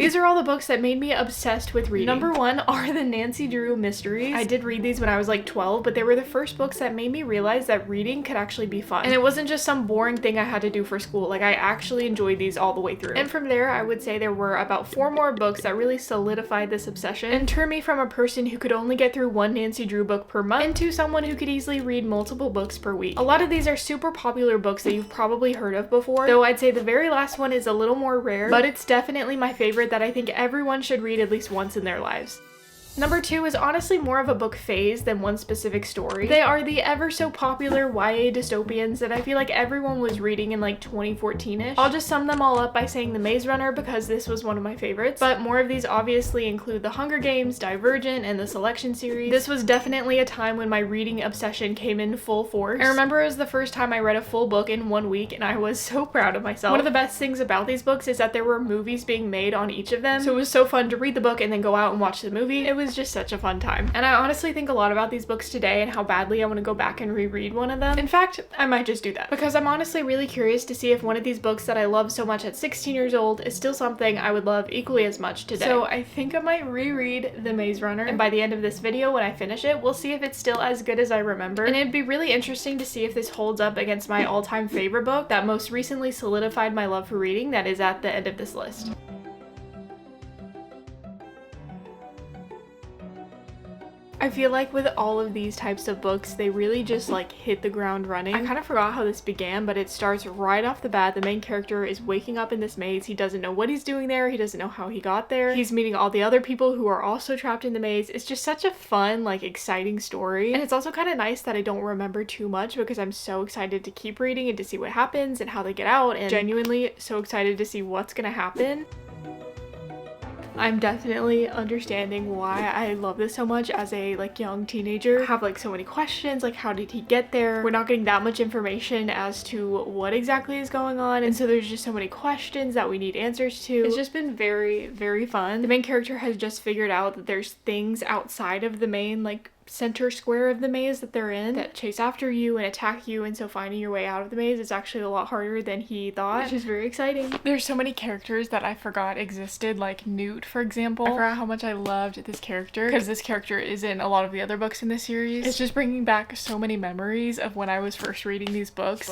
These are all the books that made me obsessed with reading. Number 1 are the Nancy Drew mysteries. I did read these when I was like 12, but they were the first books that made me realize that reading could actually be fun. And it wasn't just some boring thing I had to do for school. Like, I actually enjoyed these all the way through. And from there, I would say there were about 4 more books that really solidified this obsession and turned me from a person who could only get through one Nancy Drew book per month into someone who could easily read multiple books per week. A lot of these are super popular books that you've probably heard of before, though I'd say the very last one is a little more rare, but it's definitely my favorite that I think everyone should read at least once in their lives. Number 2 is honestly more of a book phase than one specific story. They are the ever so popular YA dystopians that I feel like everyone was reading in like 2014-ish. I'll just sum them all up by saying The Maze Runner because this was one of my favorites, but more of these obviously include The Hunger Games, Divergent, and the Selection series. This was definitely a time when my reading obsession came in full force. I remember it was the first time I read a full book in 1 week and I was so proud of myself. One of the best things about these books is that there were movies being made on each of them, so it was so fun to read the book and then go out and watch the movie. It was just such a fun time. And I honestly think a lot about these books today and how badly I want to go back and reread one of them. In fact, I might just do that because I'm honestly really curious to see if one of these books that I love so much at 16 years old is still something I would love equally as much today. So I think I might reread The Maze Runner, and by the end of this video when I finish it, we'll see if it's still as good as I remember. And it'd be really interesting to see if this holds up against my all-time favorite book that most recently solidified my love for reading that is at the end of this list. I feel like with all of these types of books, they really just like hit the ground running. I kind of forgot how this began, but it starts right off the bat. The main character is waking up in this maze. He doesn't know what he's doing there. He doesn't know how he got there. He's meeting all the other people who are also trapped in the maze. It's just such a fun, like exciting story. And it's also kind of nice that I don't remember too much because I'm so excited to keep reading and to see what happens and how they get out, and genuinely so excited to see what's gonna happen. I'm definitely understanding why I love this so much as a like young teenager. I have like so many questions, like how did he get there? We're not getting that much information as to what exactly is going on, and so there's just so many questions that we need answers to. It's just been very, very fun. The main character has just figured out that there's things outside of the main like center square of the maze that they're in that chase after you and attack you, and so finding your way out of the maze is actually a lot harder than he thought, which is very exciting. There's so many characters that I forgot existed, like Newt, for example. I forgot how much I loved this character because this character is in a lot of the other books in this series. It's just bringing back so many memories of when I was first reading these books.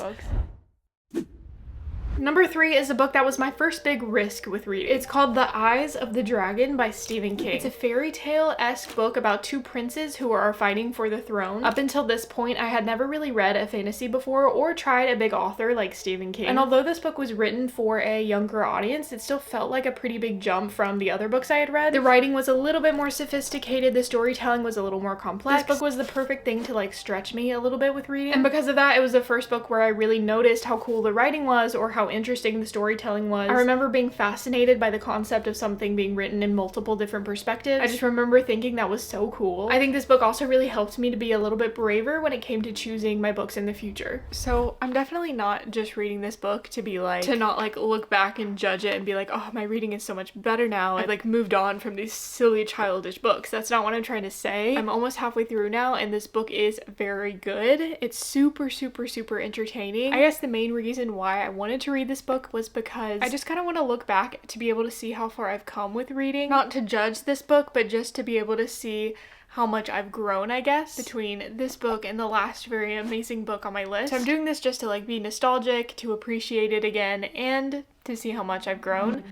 Number 3 is a book that was my first big risk with reading. It's called The Eyes of the Dragon by Stephen King. It's a fairy tale-esque book about 2 princes who are fighting for the throne. Up until this point, I had never really read a fantasy before or tried a big author like Stephen King. And although this book was written for a younger audience, it still felt like a pretty big jump from the other books I had read. The writing was a little bit more sophisticated, the storytelling was a little more complex. This book was the perfect thing to like stretch me a little bit with reading. And because of that, it was the first book where I really noticed how cool the writing was or how interesting the storytelling was. I remember being fascinated by the concept of something being written in multiple different perspectives. I just remember thinking that was so cool. I think this book also really helped me to be a little bit braver when it came to choosing my books in the future. So I'm definitely not just reading this book to be like, to not like look back and judge it and be like, oh, my reading is so much better now. I like moved on from these silly childish books. That's not what I'm trying to say. I'm almost halfway through now and this book is very good. It's super, super, super entertaining. I guess the main reason why I wanted to read this book was because I just kind of want to look back to be able to see how far I've come with reading. Not to judge this book, but just to be able to see how much I've grown, I guess, between this book and the last very amazing book on my list. So I'm doing this just to like be nostalgic, to appreciate it again, and to see how much I've grown.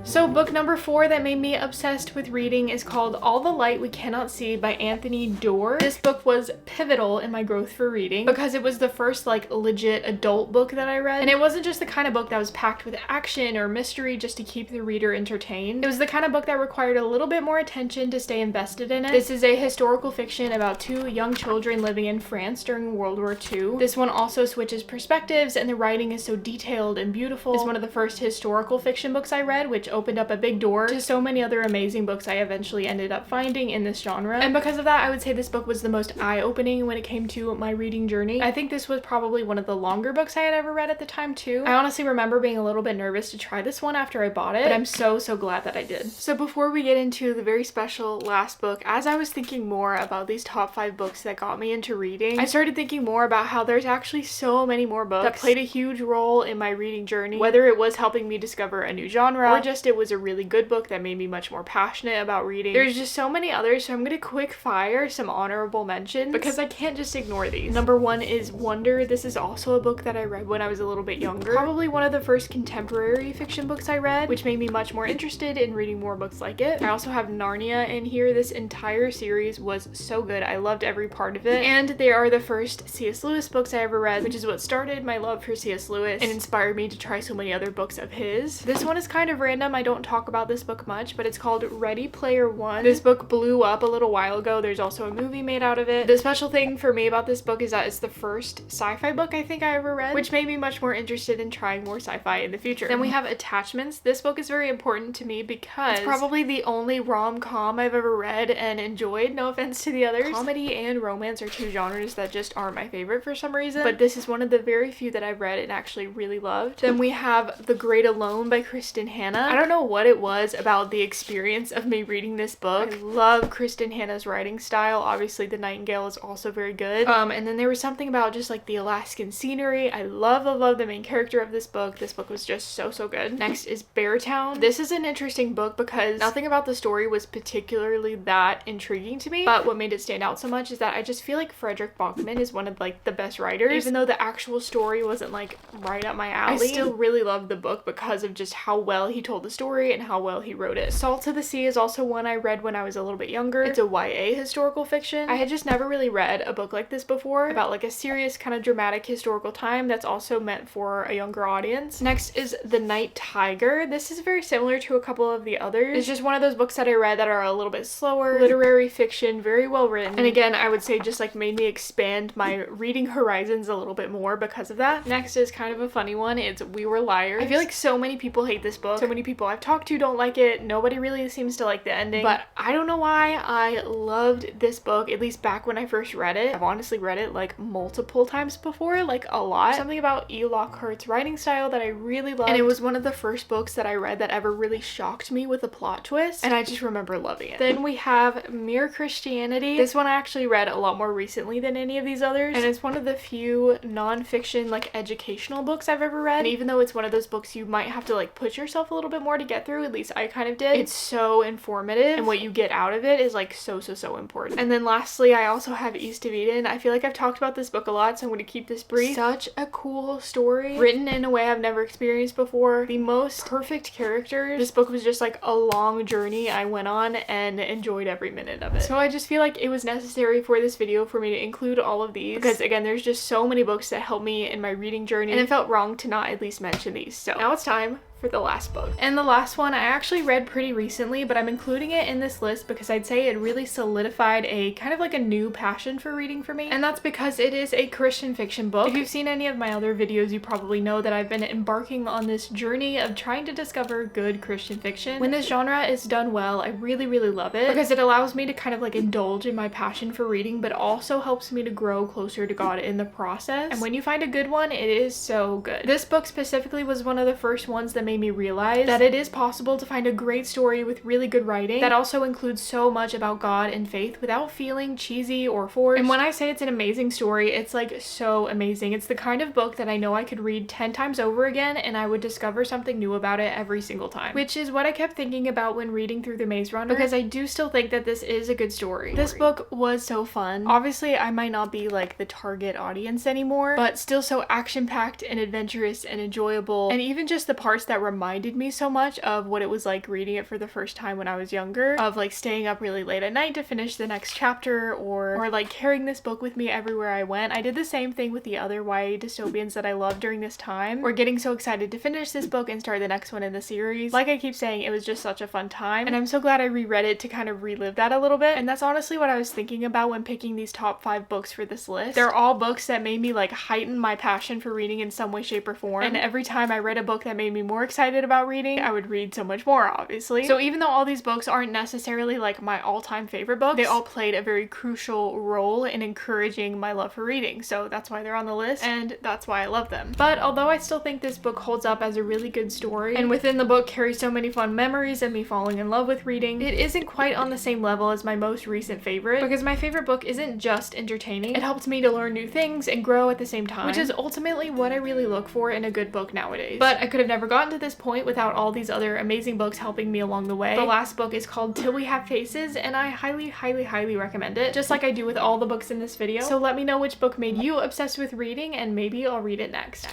So book number 4 that made me obsessed with reading is called All the Light We Cannot See by Anthony Doerr. This book was pivotal in my growth for reading because it was the first like legit adult book that I read. And it wasn't just the kind of book that was packed with action or mystery just to keep the reader entertained. It was the kind of book that required a little bit more attention to stay invested in it. This is a historical fiction about 2 young children living in France during World War II. This one also switches perspectives and the writing is so detailed and beautiful. It's one of the first historical fiction books I read, which opened up a big door to so many other amazing books I eventually ended up finding in this genre. And because of that, I would say this book was the most eye-opening when it came to my reading journey. I think this was probably one of the longer books I had ever read at the time too. I honestly remember being a little bit nervous to try this one after I bought it, but I'm so glad that I did. So before we get into the very special last book, as I was thinking more about these top 5 books that got me into reading, I started thinking more about how there's actually so many more books that played a huge role in my reading journey, whether it was helping me discover a new genre or just it was a really good book that made me much more passionate about reading. There's just so many others, so I'm gonna quick fire some honorable mentions because I can't just ignore these. Number 1 is Wonder. This is also a book that I read when I was a little bit younger. Probably one of the first contemporary fiction books I read, which made me much more interested in reading more books like it. I also have Narnia in here. This entire series was so good. I loved every part of it. And they are the first C.S. Lewis books I ever read, which is what started my love for C.S. Lewis and inspired me to try so many other books of his. This one is kind of random. I don't talk about this book much, but it's called Ready Player One. This book blew up a little while ago. There's also a movie made out of it. The special thing for me about this book is that it's the first sci-fi book I think I ever read, which made me much more interested in trying more sci-fi in the future. Then we have Attachments. This book is very important to me because it's probably the only rom-com I've ever read and enjoyed. No offense to the others. Comedy and romance are two genres that just aren't my favorite for some reason, but this is one of the very few that I've read and actually really loved. Then we have The Great Alone by Kristen Hanna. I don't know what it was about the experience of me reading this book. I love Kristen Hanna's writing style. Obviously The Nightingale is also very good. And then there was something about just like the Alaskan scenery. I love the main character of this book. This book was just so good. Next is Beartown. This is an interesting book because nothing about the story was particularly that intriguing to me, but what made it stand out so much is that I just feel like Frederick Bachman is one of like the best writers. Even though the actual story wasn't like right up my alley, I still really loved the book because of just how well he told the story and how well he wrote it. Salt of the Sea is also one I read when I was a little bit younger. It's a YA historical fiction. I had just never really read a book like this before about like a serious kind of dramatic historical time that's also meant for a younger audience. Next is The Night Tiger. This is very similar to a couple of the others. It's just one of those books that I read that are a little bit slower, literary fiction, very well written. And again, I would say just like made me expand my reading horizons a little bit more because of that. Next is kind of a funny one. It's We Were Liars. I feel like so many people hate this book. So many people I've talked to don't like it. Nobody really seems to like the ending, but I don't know why I loved this book, at least back when I first read it. I've honestly read it like multiple times before, like a lot. Something about E. Lockhart's writing style that I really loved, and it was one of the first books that I read that ever really shocked me with a plot twist, and I just remember loving it. Then we have Mere Christianity. This one I actually read a lot more recently than any of these others, and it's one of the few non-fiction like educational books I've ever read. And even though it's one of those books you might have to like push yourself a little bit more to get through, at least I kind of did, it's so informative and what you get out of it is like so important. And then lastly, I also have East of Eden. I feel like I've talked about this book a lot, so I'm going to keep this brief. Such a cool story, written in a way I've never experienced before. The most perfect characters. This book was just like a long journey I went on and enjoyed every minute of it. So I just feel like it was necessary for this video for me to include all of these because again, there's just so many books that helped me in my reading journey, and it felt wrong to not at least mention these. So now it's time for the last book. And the last one I actually read pretty recently, but I'm including it in this list because I'd say it really solidified a kind of like a new passion for reading for me. And that's because it is a Christian fiction book. If you've seen any of my other videos, you probably know that I've been embarking on this journey of trying to discover good Christian fiction. When this genre is done well, I really love it because it allows me to kind of like indulge in my passion for reading, but also helps me to grow closer to God in the process. And when you find a good one, it is so good. This book specifically was one of the first ones that made me realize that it is possible to find a great story with really good writing that also includes so much about God and faith without feeling cheesy or forced. And when I say it's an amazing story, it's like so amazing. It's the kind of book that I know I could read 10 times over again and I would discover something new about it every single time, which is what I kept thinking about when reading through The Maze Runner, because I do still think that this is a good story. This book was so fun. Obviously, I might not be like the target audience anymore, but still so action-packed and adventurous and enjoyable, and even just the parts that reminded me so much of what it was like reading it for the first time when I was younger, of like staying up really late at night to finish the next chapter, or like carrying this book with me everywhere I went. I did the same thing with the other YA dystopians that I loved during this time. We're getting so excited to finish this book and start the next one in the series. Like I keep saying, it was just such a fun time, and I'm so glad I reread it to kind of relive that a little bit. And that's honestly what I was thinking about when picking these top 5 books for this list. They're all books that made me like heighten my passion for reading in some way, shape, or form, and every time I read a book that made me more excited about reading, I would read so much more, obviously. So even though all these books aren't necessarily like my all-time favorite books, they all played a very crucial role in encouraging my love for reading. So that's why they're on the list, and that's why I love them. But although I still think this book holds up as a really good story, and within the book carries so many fun memories of me falling in love with reading, it isn't quite on the same level as my most recent favorite, because my favorite book isn't just entertaining. It helped me to learn new things and grow at the same time, which is ultimately what I really look for in a good book nowadays. But I could have never gotten to this point without all these other amazing books helping me along the way. The last book is called Till We Have Faces, and I highly, highly, highly recommend it, just like I do with all the books in this video. So let me know which book made you obsessed with reading, and maybe I'll read it next.